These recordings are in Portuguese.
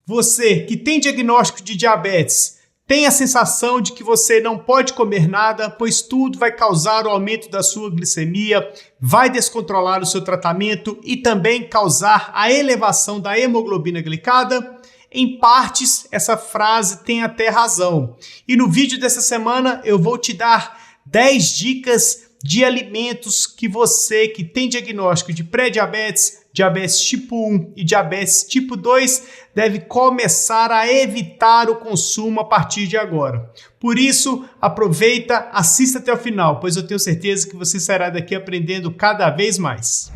Você que tem diagnóstico de diabetes, tem a sensação de que você não pode comer nada, pois tudo vai causar o aumento da sua glicemia, vai descontrolar o seu tratamento e também causar a elevação da hemoglobina glicada? Em partes, essa frase tem até razão. E no vídeo dessa semana eu vou te dar 10 dicas de alimentos que você que tem diagnóstico de pré-diabetes, diabetes tipo 1 e diabetes tipo 2 deve começar a evitar o consumo a partir de agora. Por isso, aproveita, assista até o final, pois eu tenho certeza que você sairá daqui aprendendo cada vez mais.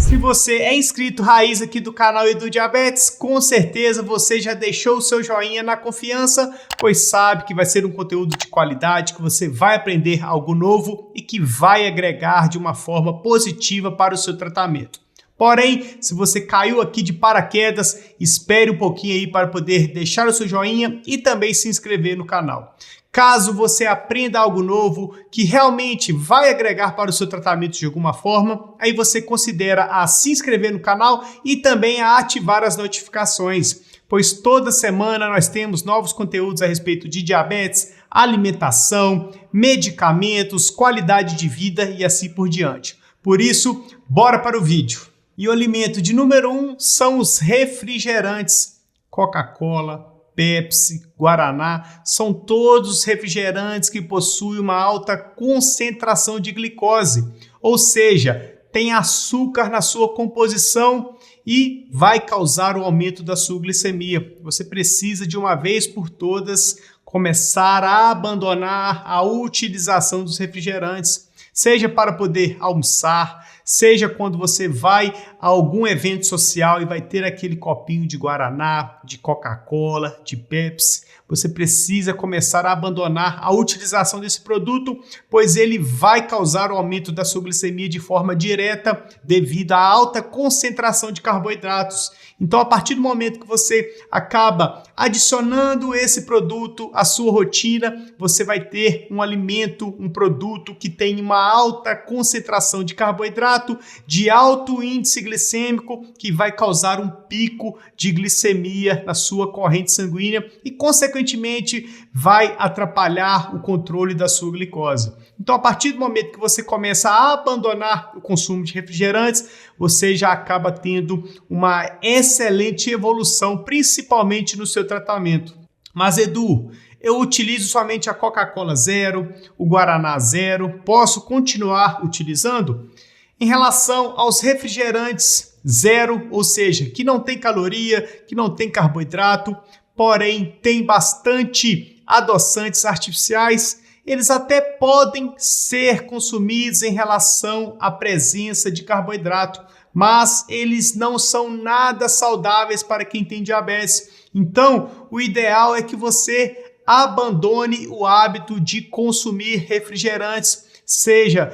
Se você é inscrito raiz aqui do canal Edu Diabetes, com certeza você já deixou o seu joinha na confiança, pois sabe que vai ser um conteúdo de qualidade, que você vai aprender algo novo e que vai agregar de uma forma positiva para o seu tratamento. Porém, se você caiu aqui de paraquedas, espere um pouquinho aí para poder deixar o seu joinha e também se inscrever no canal. Caso você aprenda algo novo que realmente vai agregar para o seu tratamento de alguma forma, aí você considera a se inscrever no canal e também a ativar as notificações, pois toda semana nós temos novos conteúdos a respeito de diabetes, alimentação, medicamentos, qualidade de vida e assim por diante. Por isso, bora para o vídeo. E o alimento de número 1 são os refrigerantes, Coca-Cola, Pepsi, Guaraná, são todos refrigerantes que possuem uma alta concentração de glicose, ou seja, tem açúcar na sua composição e vai causar o aumento da sua glicemia. Você precisa de uma vez por todas começar a abandonar a utilização dos refrigerantes, seja para poder almoçar, seja quando você vai a algum evento social e vai ter aquele copinho de Guaraná, de Coca-Cola, de Pepsi, você precisa começar a abandonar a utilização desse produto, pois ele vai causar o aumento da sua glicemia de forma direta devido à alta concentração de carboidratos. Então, a partir do momento que você acaba adicionando esse produto à sua rotina, você vai ter um alimento, um produto que tem uma alta concentração de carboidrato, de alto índice glicêmico, que vai causar um pico de glicemia na sua corrente sanguínea e, consequentemente, vai atrapalhar o controle da sua glicose. Então, a partir do momento que você começa a abandonar o consumo de refrigerantes, você já acaba tendo uma excelente evolução, principalmente no seu tratamento. Mas, Edu, eu utilizo somente a Coca-Cola zero, o Guaraná zero, posso continuar utilizando? Em relação aos refrigerantes zero, ou seja, que não tem caloria, que não tem carboidrato, porém tem bastante adoçantes artificiais, eles até podem ser consumidos em relação à presença de carboidrato, mas eles não são nada saudáveis para quem tem diabetes. Então, o ideal é que você abandone o hábito de consumir refrigerantes, seja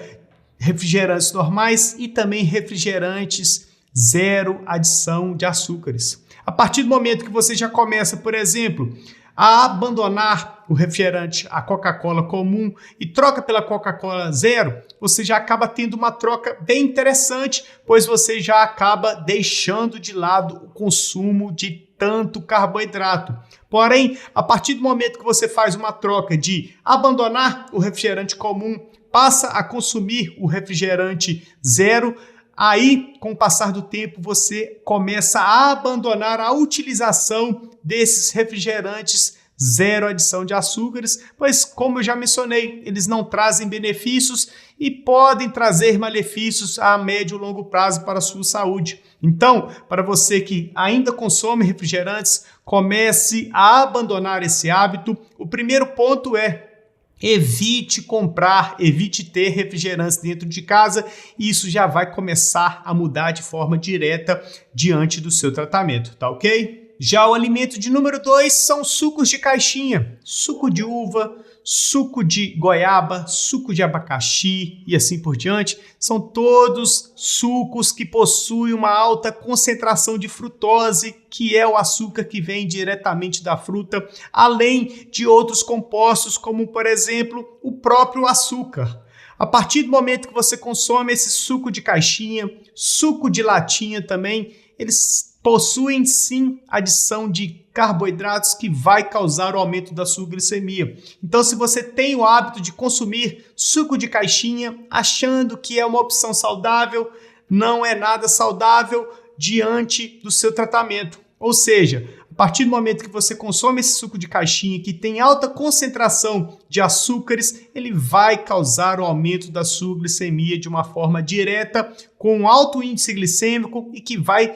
refrigerantes normais e também refrigerantes zero adição de açúcares. A partir do momento que você já começa, por exemplo, a abandonar o refrigerante, a Coca-Cola comum e troca pela Coca-Cola zero, você já acaba tendo uma troca bem interessante, pois você já acaba deixando de lado o consumo de tanto carboidrato. Porém, a partir do momento que você faz uma troca de abandonar o refrigerante comum, passa a consumir o refrigerante zero, aí, com o passar do tempo, você começa a abandonar a utilização desses refrigerantes zero adição de açúcares, pois, como eu já mencionei, eles não trazem benefícios e podem trazer malefícios a médio e longo prazo para a sua saúde. Então, para você que ainda consome refrigerantes, comece a abandonar esse hábito. O primeiro ponto é: evite comprar, evite ter refrigerantes dentro de casa, e isso já vai começar a mudar de forma direta diante do seu tratamento, tá ok? Já o alimento de número 2 são sucos de caixinha, suco de uva, suco de goiaba, suco de abacaxi e assim por diante. São todos sucos que possuem uma alta concentração de frutose, que é o açúcar que vem diretamente da fruta, além de outros compostos, como por exemplo o próprio açúcar. A partir do momento que você consome esse suco de caixinha, suco de latinha também, eles possuem sim adição de carboidratos que vai causar o aumento da sua glicemia. Então, se você tem o hábito de consumir suco de caixinha, achando que é uma opção saudável, não é nada saudável diante do seu tratamento. Ou seja, a partir do momento que você consome esse suco de caixinha que tem alta concentração de açúcares, ele vai causar o aumento da sua glicemia de uma forma direta, com alto índice glicêmico e que vai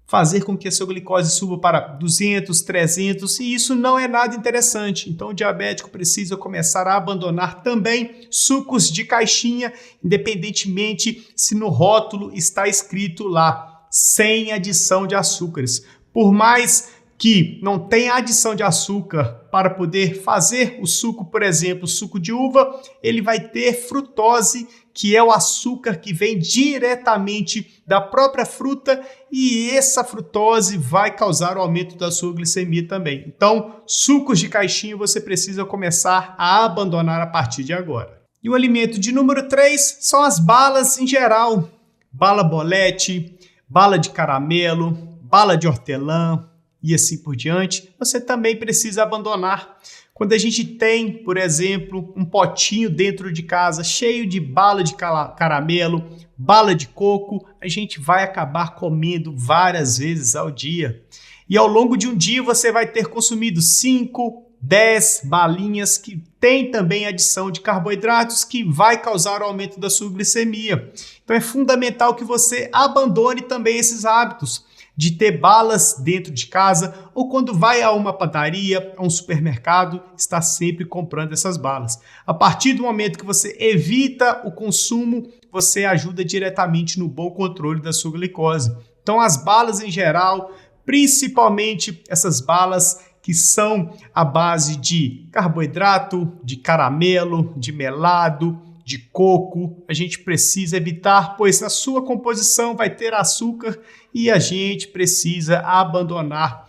fazer com que a sua glicose suba para 200, 300, e isso não é nada interessante. Então o diabético precisa começar a abandonar também sucos de caixinha, independentemente se no rótulo está escrito lá, sem adição de açúcares. Por mais que não tenha adição de açúcar para poder fazer o suco, por exemplo, suco de uva, ele vai ter frutose, que é o açúcar que vem diretamente da própria fruta, e essa frutose vai causar o aumento da sua glicemia também. Então, sucos de caixinha você precisa começar a abandonar a partir de agora. E o alimento de número 3 são as balas em geral. Bala bolete, bala de caramelo, bala de hortelã, e assim por diante, você também precisa abandonar. Quando a gente tem, por exemplo, um potinho dentro de casa cheio de bala de caramelo, bala de coco, a gente vai acabar comendo várias vezes ao dia. E ao longo de um dia você vai ter consumido 5, 10 balinhas que tem também adição de carboidratos que vai causar o aumento da sua glicemia. Então é fundamental que você abandone também esses hábitos de ter balas dentro de casa, ou quando vai a uma padaria, a um supermercado, está sempre comprando essas balas. A partir do momento que você evita o consumo, você ajuda diretamente no bom controle da sua glicose. Então as balas em geral, principalmente essas balas que são à base de carboidrato, de caramelo, de melado, de coco, a gente precisa evitar, pois na sua composição vai ter açúcar e a gente precisa abandonar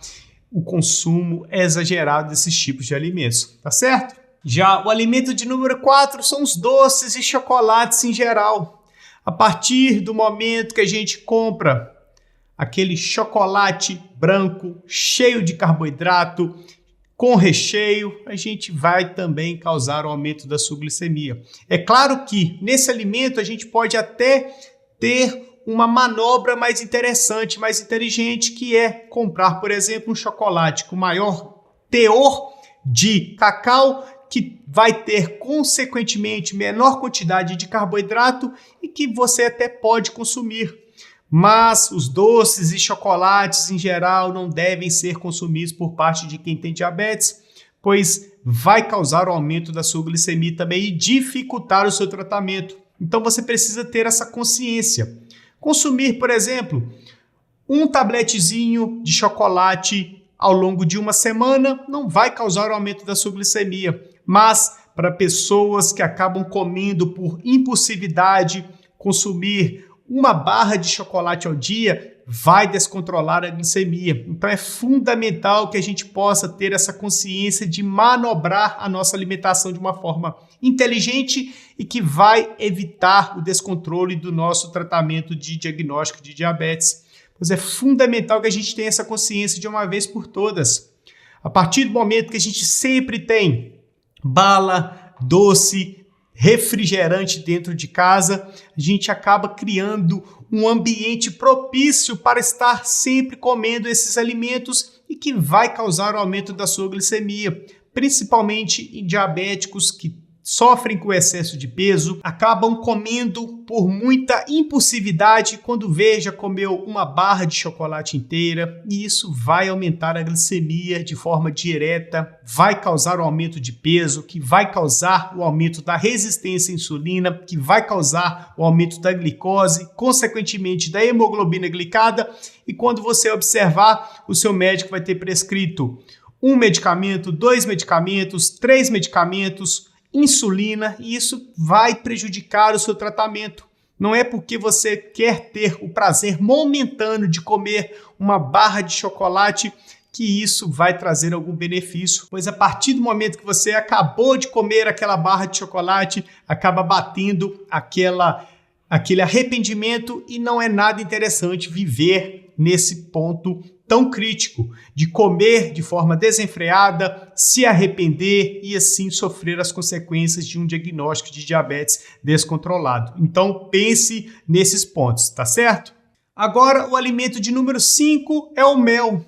o consumo exagerado desses tipos de alimentos, tá certo? Já o alimento de número 4 são os doces e chocolates em geral. A partir do momento que a gente compra aquele chocolate branco cheio de carboidrato, com recheio, a gente vai também causar o aumento da sua glicemia. É claro que nesse alimento a gente pode até ter uma manobra mais interessante, mais inteligente, que é comprar, por exemplo, um chocolate com maior teor de cacau, que vai ter, consequentemente, menor quantidade de carboidrato e que você até pode consumir. Mas os doces e chocolates em geral não devem ser consumidos por parte de quem tem diabetes, pois vai causar o aumento da sua glicemia também e dificultar o seu tratamento. Então você precisa ter essa consciência. Consumir, por exemplo, um tabletezinho de chocolate ao longo de uma semana não vai causar o aumento da sua glicemia, mas para pessoas que acabam comendo por impulsividade, consumir uma barra de chocolate ao dia vai descontrolar a glicemia. Então é fundamental que a gente possa ter essa consciência de manobrar a nossa alimentação de uma forma inteligente e que vai evitar o descontrole do nosso tratamento de diagnóstico de diabetes. Pois é fundamental que a gente tenha essa consciência de uma vez por todas. A partir do momento que a gente sempre tem bala, doce, refrigerante dentro de casa, a gente acaba criando um ambiente propício para estar sempre comendo esses alimentos e que vai causar o aumento da sua glicemia, principalmente em diabéticos que sofrem com excesso de peso, acabam comendo por muita impulsividade quando já comeu uma barra de chocolate inteira, e isso vai aumentar a glicemia de forma direta, vai causar o aumento de peso, que vai causar o aumento da resistência à insulina, que vai causar o aumento da glicose, consequentemente da hemoglobina glicada, e quando você observar, o seu médico vai ter prescrito 1 medicamento, 2 medicamentos, 3 medicamentos, insulina, e isso vai prejudicar o seu tratamento. Não é porque você quer ter o prazer momentâneo de comer uma barra de chocolate que isso vai trazer algum benefício, pois a partir do momento que você acabou de comer aquela barra de chocolate, acaba batendo aquele arrependimento e não é nada interessante viver nesse ponto tão crítico de comer de forma desenfreada, se arrepender e assim sofrer as consequências de um diagnóstico de diabetes descontrolado. Então pense nesses pontos, tá certo? Agora o alimento de número 5 é o mel.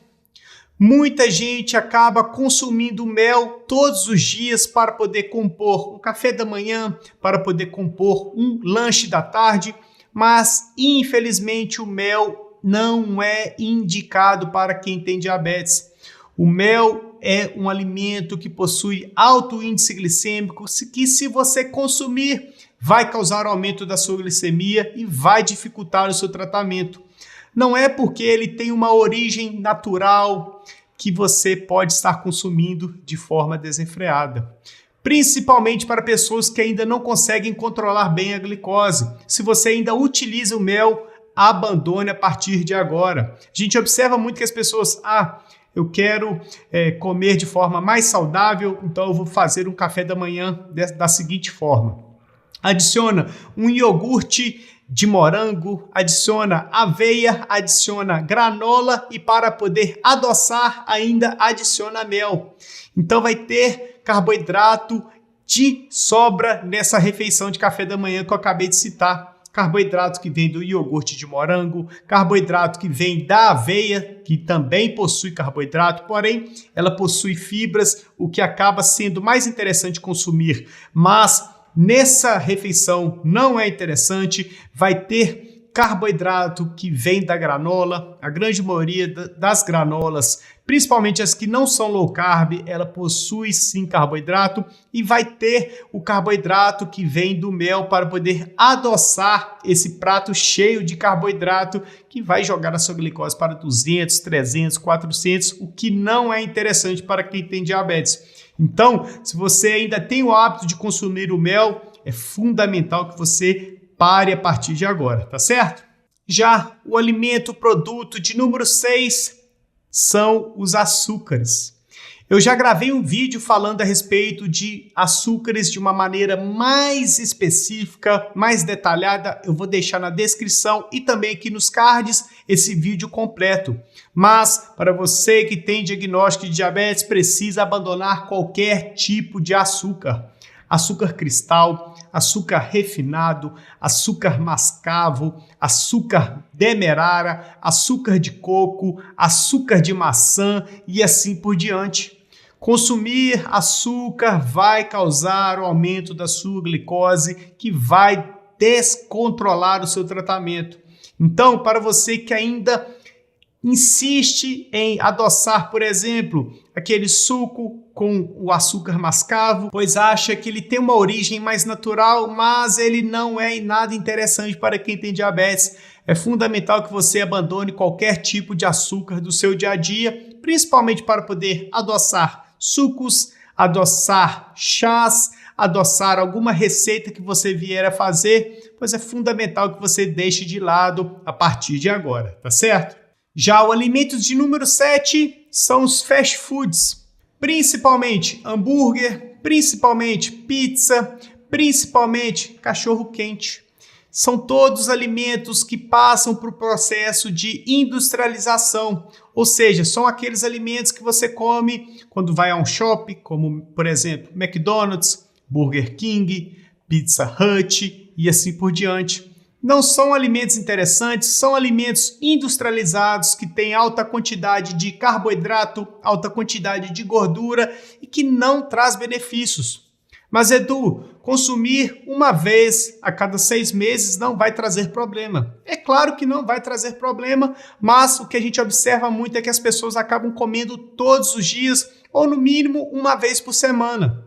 Muita gente acaba consumindo mel todos os dias para poder compor um café da manhã, para poder compor um lanche da tarde, mas infelizmente o mel não é indicado para quem tem diabetes. O mel é um alimento que possui alto índice glicêmico, que se você consumir vai causar aumento da sua glicemia e vai dificultar o seu tratamento. Não é porque ele tem uma origem natural que você pode estar consumindo de forma desenfreada. Principalmente para pessoas que ainda não conseguem controlar bem a glicose. Se você ainda utiliza o mel, abandone a partir de agora. A gente observa muito que as pessoas, eu quero comer de forma mais saudável, então eu vou fazer um café da manhã da seguinte forma. Adiciona um iogurte de morango, adiciona aveia, adiciona granola e para poder adoçar ainda adiciona mel. Então vai ter carboidrato de sobra nessa refeição de café da manhã que eu acabei de citar. Carboidrato que vem do iogurte de morango, carboidrato que vem da aveia, que também possui carboidrato, porém ela possui fibras, o que acaba sendo mais interessante consumir, mas nessa refeição não é interessante, vai ter carboidrato que vem da granola, a grande maioria das granolas, principalmente as que não são low carb, ela possui sim carboidrato e vai ter o carboidrato que vem do mel para poder adoçar esse prato cheio de carboidrato que vai jogar a sua glicose para 200, 300, 400, o que não é interessante para quem tem diabetes. Então, se você ainda tem o hábito de consumir o mel, é fundamental que você pare a partir de agora, tá certo? Já o alimento produto de número 6 são os açúcares. Eu já gravei um vídeo falando a respeito de açúcares de uma maneira mais específica, mais detalhada. Eu vou deixar na descrição e também aqui nos cards esse vídeo completo. Mas para você que tem diagnóstico de diabetes, precisa abandonar qualquer tipo de açúcar. Açúcar cristal, açúcar refinado, açúcar mascavo, açúcar demerara, açúcar de coco, açúcar de maçã e assim por diante. Consumir açúcar vai causar o aumento da sua glicose, que vai descontrolar o seu tratamento. Então, para você que ainda insiste em adoçar, por exemplo, aquele suco com o açúcar mascavo, pois acha que ele tem uma origem mais natural, mas ele não é nada interessante para quem tem diabetes. É fundamental que você abandone qualquer tipo de açúcar do seu dia a dia, principalmente para poder adoçar sucos, adoçar chás, adoçar alguma receita que você vier a fazer, pois é fundamental que você deixe de lado a partir de agora, tá certo? Já o alimento de número 7 são os fast foods, principalmente hambúrguer, principalmente pizza, principalmente cachorro quente. São todos alimentos que passam por processo de industrialização, ou seja, são aqueles alimentos que você come quando vai a um shopping, como por exemplo McDonald's, Burger King, Pizza Hut e assim por diante. Não são alimentos interessantes, são alimentos industrializados que têm alta quantidade de carboidrato, alta quantidade de gordura e que não traz benefícios. Mas Edu, consumir uma vez a cada 6 meses não vai trazer problema. É claro que não vai trazer problema, mas o que a gente observa muito é que as pessoas acabam comendo todos os dias ou no mínimo uma vez por semana.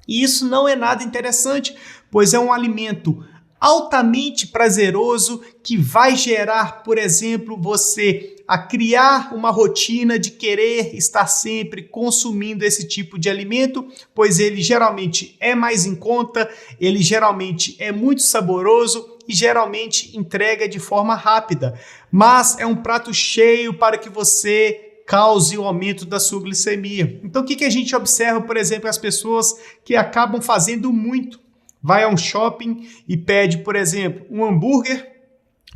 E isso não é nada interessante, pois é um alimento altamente prazeroso que vai gerar, por exemplo, você a criar uma rotina de querer estar sempre consumindo esse tipo de alimento, pois ele geralmente é mais em conta, ele geralmente é muito saboroso e geralmente entrega de forma rápida, mas é um prato cheio para que você cause o aumento da sua glicemia. Então, o que a gente observa, por exemplo, as pessoas que acabam fazendo muito? Vai a um shopping e pede, por exemplo, um hambúrguer,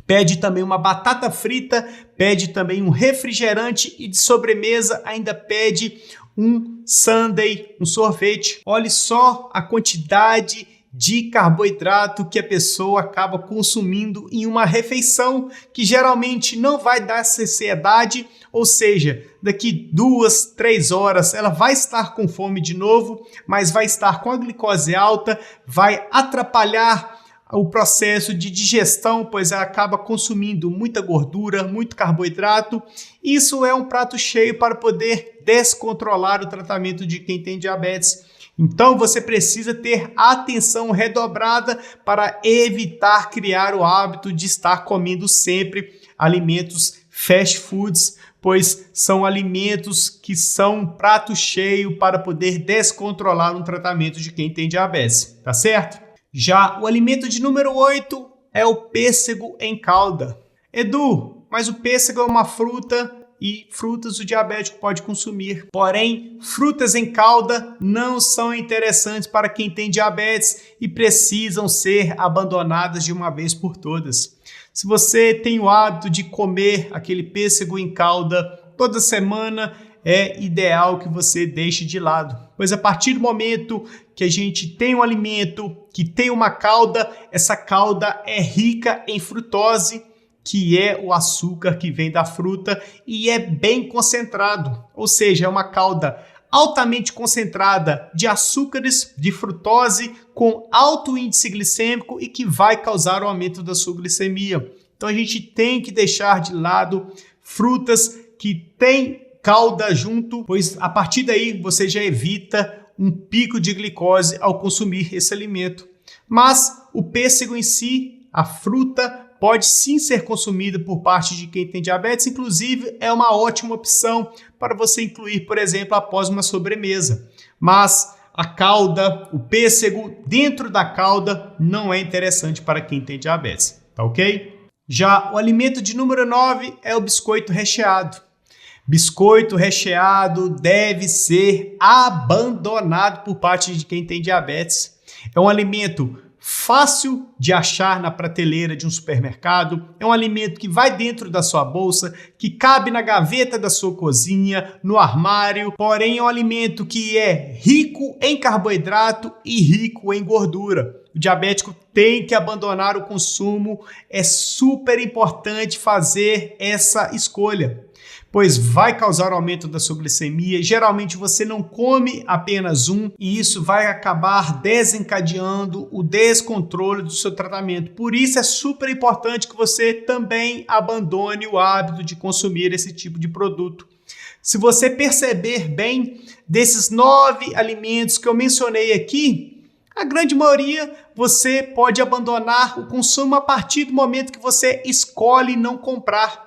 pede também uma batata frita, pede também um refrigerante e de sobremesa ainda pede um sundae, um sorvete. Olhe só a quantidade de carboidrato que a pessoa acaba consumindo em uma refeição, que geralmente não vai dar saciedade, ou seja, daqui 2, 3 horas ela vai estar com fome de novo, mas vai estar com a glicose alta, vai atrapalhar o processo de digestão, pois ela acaba consumindo muita gordura, muito carboidrato. Isso é um prato cheio para poder descontrolar o tratamento de quem tem diabetes. Então você precisa ter atenção redobrada para evitar criar o hábito de estar comendo sempre alimentos fast foods, pois são alimentos que são prato cheio para poder descontrolar um tratamento de quem tem diabetes, tá certo? Já o alimento de número 8 é o pêssego em calda. Edu, mas o pêssego é uma fruta e frutas o diabético pode consumir. Porém, frutas em calda não são interessantes para quem tem diabetes e precisam ser abandonadas de uma vez por todas. Se você tem o hábito de comer aquele pêssego em calda toda semana, é ideal que você deixe de lado, pois a partir do momento que a gente tem um alimento que tem uma calda, essa calda é rica em frutose, que é o açúcar que vem da fruta e é bem concentrado, ou seja, é uma calda altamente concentrada de açúcares, de frutose, com alto índice glicêmico e que vai causar o aumento da sua glicemia. Então a gente tem que deixar de lado frutas que têm calda junto, pois a partir daí você já evita um pico de glicose ao consumir esse alimento. Mas o pêssego em si, a fruta, pode sim ser consumida por parte de quem tem diabetes, inclusive é uma ótima opção para você incluir, por exemplo, após uma sobremesa. Mas a calda, o pêssego dentro da calda não é interessante para quem tem diabetes, tá ok? Já o alimento de número 9 é o biscoito recheado. Biscoito recheado deve ser abandonado por parte de quem tem diabetes. É um alimento fácil de achar na prateleira de um supermercado, é um alimento que vai dentro da sua bolsa, que cabe na gaveta da sua cozinha, no armário, porém é um alimento que é rico em carboidrato e rico em gordura. O diabético tem que abandonar o consumo, é super importante fazer essa escolha, pois vai causar aumento da sua glicemia. Geralmente você não come apenas um e isso vai acabar desencadeando o descontrole do seu tratamento. Por isso é super importante que você também abandone o hábito de consumir esse tipo de produto. Se você perceber bem, desses 9 alimentos que eu mencionei aqui, a grande maioria você pode abandonar o consumo a partir do momento que você escolhe não comprar.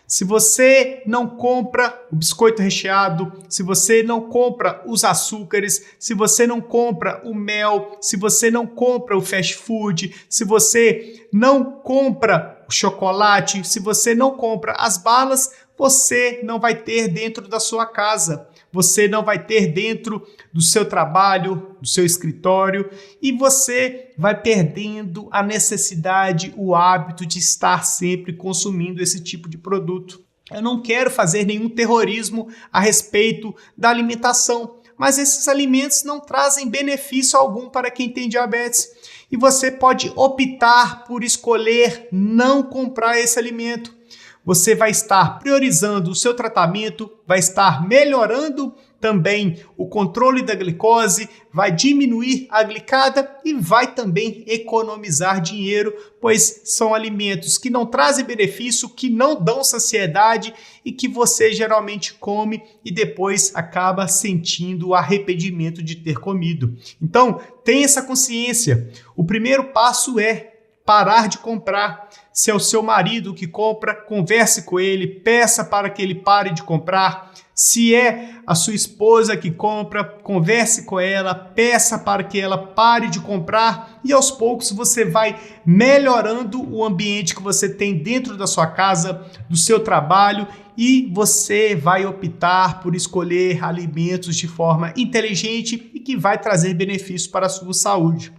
Se você não compra o biscoito recheado, se você não compra os açúcares, se você não compra o mel, se você não compra o fast food, se você não compra o chocolate, se você não compra as balas, você não vai ter dentro da sua casa. Você não vai ter dentro do seu trabalho, do seu escritório, e você vai perdendo a necessidade, o hábito de estar sempre consumindo esse tipo de produto. Eu não quero fazer nenhum terrorismo a respeito da alimentação, mas esses alimentos não trazem benefício algum para quem tem diabetes. E você pode optar por escolher não comprar esse alimento. Você vai estar priorizando o seu tratamento, vai estar melhorando também o controle da glicose, vai diminuir a glicada e vai também economizar dinheiro, pois são alimentos que não trazem benefício, que não dão saciedade e que você geralmente come e depois acaba sentindo o arrependimento de ter comido. Então, tenha essa consciência. O primeiro passo é parar de comprar. Se é o seu marido que compra, converse com ele, peça para que ele pare de comprar. Se é a sua esposa que compra, converse com ela, peça para que ela pare de comprar e aos poucos você vai melhorando o ambiente que você tem dentro da sua casa, do seu trabalho e você vai optar por escolher alimentos de forma inteligente e que vai trazer benefícios para a sua saúde.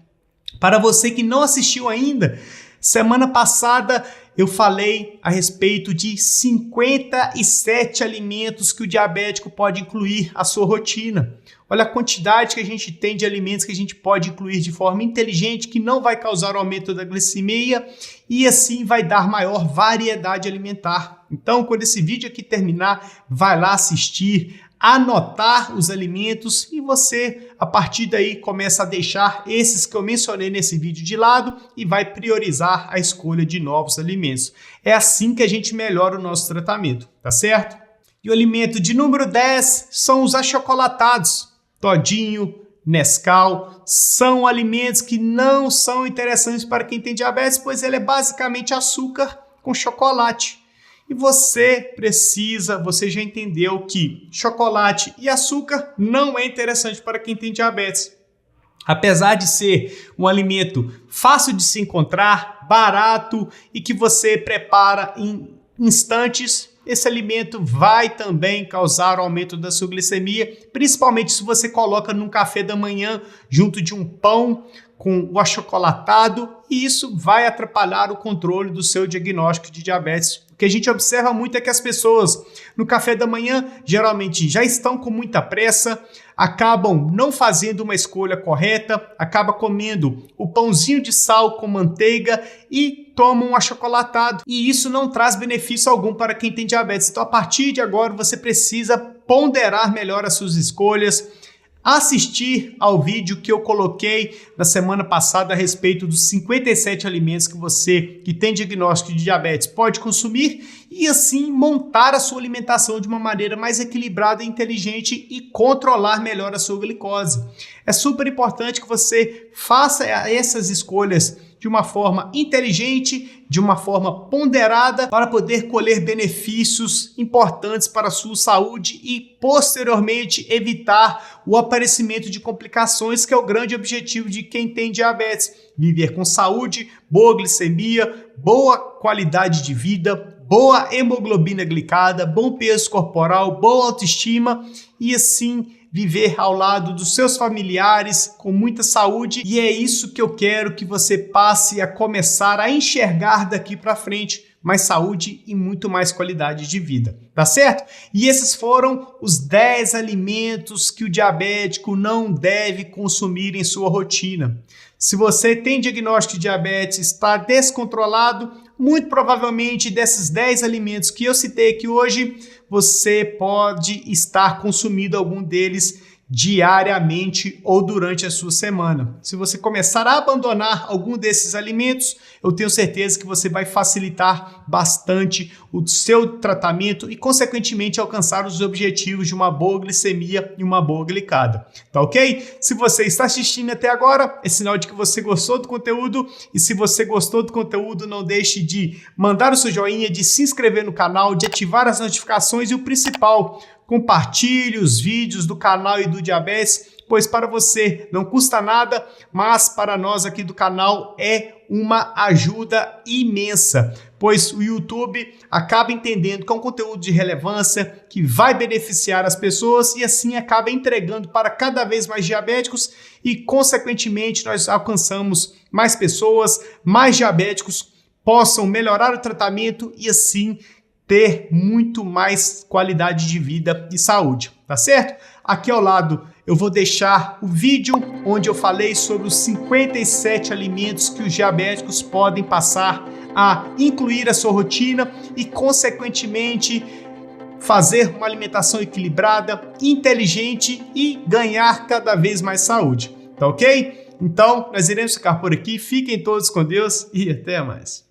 Para você que não assistiu ainda, semana passada eu falei a respeito de 57 alimentos que o diabético pode incluir à sua rotina. Olha a quantidade que a gente tem de alimentos que a gente pode incluir de forma inteligente, que não vai causar aumento da glicemia e assim vai dar maior variedade alimentar. Então, quando esse vídeo aqui terminar, vai lá assistir, anotar os alimentos e você, a partir daí, começa a deixar esses que eu mencionei nesse vídeo de lado e vai priorizar a escolha de novos alimentos. É assim que a gente melhora o nosso tratamento, tá certo? E o alimento de número 10 são os achocolatados. Todinho, Nescau, são alimentos que não são interessantes para quem tem diabetes, pois ele é basicamente açúcar com chocolate. E você já entendeu que chocolate e açúcar não é interessante para quem tem diabetes. Apesar de ser um alimento fácil de se encontrar, barato e que você prepara em instantes, esse alimento vai também causar o aumento da sua glicemia, principalmente se você coloca num café da manhã junto de um pão com o achocolatado, e isso vai atrapalhar o controle do seu diagnóstico de diabetes. O que a gente observa muito é que as pessoas no café da manhã geralmente já estão com muita pressa, acabam não fazendo uma escolha correta, acabam comendo o pãozinho de sal com manteiga e tomam um achocolatado. E isso não traz benefício algum para quem tem diabetes. Então, a partir de agora, você precisa ponderar melhor as suas escolhas, assistir ao vídeo que eu coloquei na semana passada a respeito dos 57 alimentos que você que tem diagnóstico de diabetes pode consumir e assim montar a sua alimentação de uma maneira mais equilibrada e inteligente e controlar melhor a sua glicose. É super importante que você faça essas escolhas de uma forma inteligente, de uma forma ponderada, para poder colher benefícios importantes para a sua saúde e, posteriormente, evitar o aparecimento de complicações, que é o grande objetivo de quem tem diabetes. Viver com saúde, boa glicemia, boa qualidade de vida, boa hemoglobina glicada, bom peso corporal, boa autoestima e, assim, viver ao lado dos seus familiares com muita saúde, e é isso que eu quero que você passe a começar a enxergar daqui para frente, mais saúde e muito mais qualidade de vida, tá certo? E esses foram os 10 alimentos que o diabético não deve consumir em sua rotina. Se você tem diagnóstico de diabetes, está descontrolado, muito provavelmente desses 10 alimentos que eu citei aqui hoje, você pode estar consumindo algum deles diariamente ou durante a sua semana. Se você começar a abandonar algum desses alimentos, eu tenho certeza que você vai facilitar bastante o seu tratamento e, consequentemente, alcançar os objetivos de uma boa glicemia e uma boa glicada. Tá ok? Se você está assistindo até agora, é sinal de que você gostou do conteúdo, e se você gostou do conteúdo, não deixe de mandar o seu joinha, de se inscrever no canal, de ativar as notificações e o principal, compartilhe os vídeos do canal e do diabetes, pois para você não custa nada, mas para nós aqui do canal é uma ajuda imensa, pois o YouTube acaba entendendo que é um conteúdo de relevância, que vai beneficiar as pessoas e assim acaba entregando para cada vez mais diabéticos e, consequentemente, nós alcançamos mais pessoas, mais diabéticos possam melhorar o tratamento e assim ter muito mais qualidade de vida e saúde, tá certo? Aqui ao lado eu vou deixar o vídeo onde eu falei sobre os 57 alimentos que os diabéticos podem passar a incluir a sua rotina e, consequentemente, fazer uma alimentação equilibrada, inteligente e ganhar cada vez mais saúde, tá ok? Então, nós iremos ficar por aqui, fiquem todos com Deus e até mais.